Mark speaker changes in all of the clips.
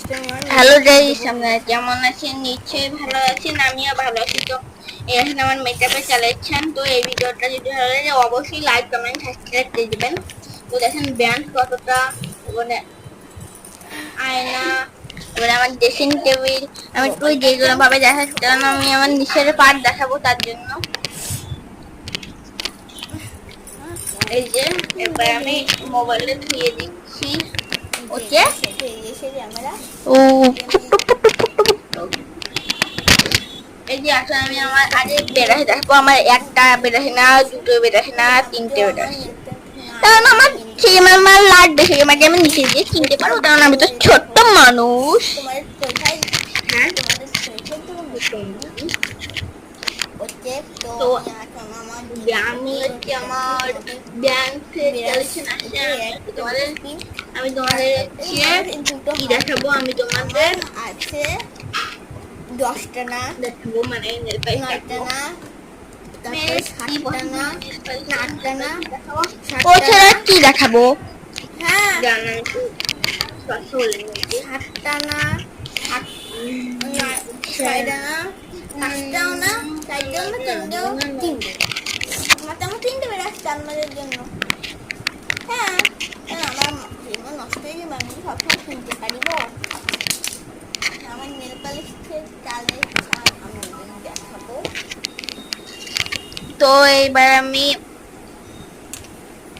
Speaker 1: Hello guys, আপনারা কেমন আছেন? নিশ্চয়ই ভালো আছেন, আমিও ভালো আছি। তো এখন আমার মেকআপের কালেকশন। তো এই ভিডিওটা যদি ভালো লাগে অবশ্যই লাইক কমেন্ট সাবস্ক্রাইব করে দিবেন। তো দেখেন ব্যান্ড কতটা, মানে আয়না, এবারে আমার ড্রেসিং টেবিল, আমি একটু যেগুলো ভাবে দেখাচ্ছি কারণ আমি আমার নিচের পার্ট দেখাবো তার জন্য। এই যে এবার আমি মোবাইলে ধুয়ে দিচ্ছি। ওকে ও এই যে আসলে আমি আমার আগে বেরাসি দেখবো। আমার একটা বেরাসি না, দুটো বেরাসি না, তিনটে বেরাসি, কারণ আমার সেম আমার লাগবে, সেমাকে আমি নিচে দিয়ে কিনতে পারবো, কারণ আমি তো ছোট্ট মানুষ। হ্যাঁ তো আমি হচ্ছে আমার ব্যাংক কালেকশন আসছে। আমি তোমাদের কি দেখাবো, আমি তোমাদের
Speaker 2: আছে 10টা না
Speaker 1: দেখাবো, মানে নেলপালিশ
Speaker 2: 9টা না, তারপরে 7টা না, 8টা না,
Speaker 1: ও ছাড়া কি দেখাবো?
Speaker 2: হ্যাঁ
Speaker 1: জানা একটু স্পষ্ট বলে নিচ্ছি।
Speaker 2: 7টা না, 6টা না, 5টাও না, 4টাও না, 3টাও, 3টে। আমার 3টে বের আসছে আমাদের জন্য। হ্যাঁ আমার জীবন নষ্ট হয়ে যাবে, আমি সবসময় কিনতে পারিব। আমার নেল পালিশের কালেকশন আমি দেখাবো।
Speaker 1: তো এইবার আমি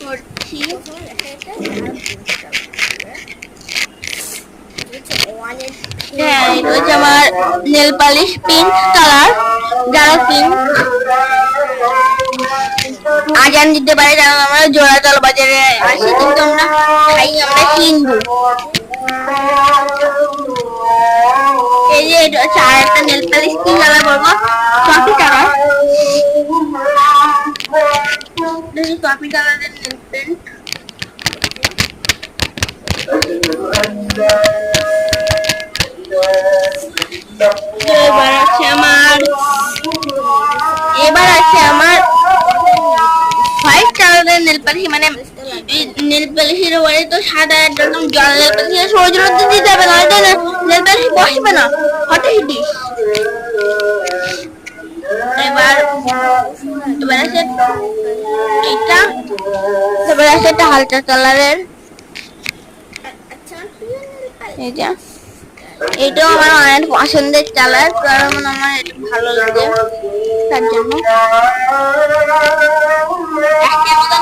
Speaker 1: করছি। হ্যাঁ, এটা হচ্ছে আমার নেল পালিশ পিঙ্ক কালার, যারা পিঙ্ক আজান দিতে পারে, কারণ আমরা জোড়াতল বাজারে আসি, কিন্তু আমরা খাই, আমরা হিন্দু। এই যে এটা হচ্ছে আর একটা নেল পালিশ কি কালার বলবো, কফি কালার, কফি কালারের নেল পেন্ট। এবার আছে আমার হোয়াইট কালারের নেল পালিশ, মানে নেল পালিশের উপরে তো সাদা একদম জল নেল পালিশ, সূর্য রোদে দিতে হবে, নয়তো নেল পালিশ বসবে না, হটে হিটিস। এবার এবার আছে এটা, এবার আছে একটা হালকা কালারের, এটা এটাও আমার অনেক পছন্দের কালার, কারণ আমার এটা ভালো লাগে তার জন্য।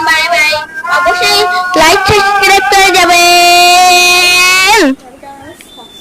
Speaker 1: বাই বাই, অবশ্যই লাইক সাবস্ক্রাইব করে যাবেন।